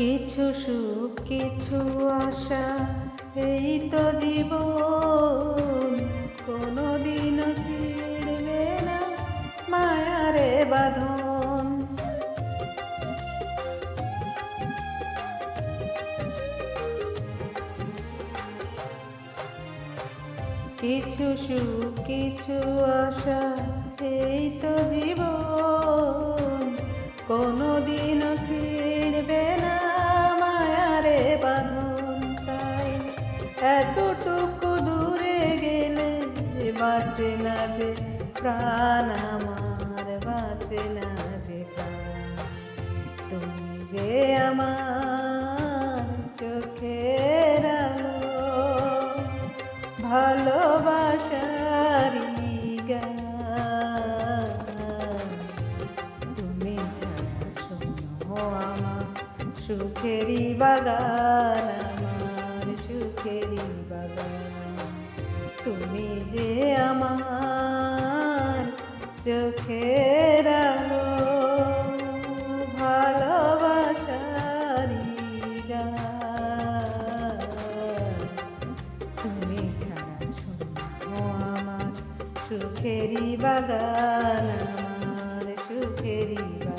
কিছু সুখ কিছু আশা, এই তো জীবন। কোনোদিনও ছিঁড়বে না মায়ারে বাঁধন। কিছু সুখ কিছু আশা, এই তো জীবন। কোনোদিনও ছিঁড়বে না মায়ারে বাঁধন। তাই এতটুকু দূরে গেলে বাঁচে না যে প্রাণ আমার, বাঁচে না যে প্রাণ। তুমি যে আমার চোখের আলো, ভালোবাসারি গান। তুমি ছাড়া শোনো আমার সুখেরই বাগান, আমার সুখেরই বাগান। তুমি যে আমার চোখের আলো, ভালোবাসারি গান। তুমি ছাড়া শোনো আমার সুখেরই বাগান, আমার সুখেরই বাগান।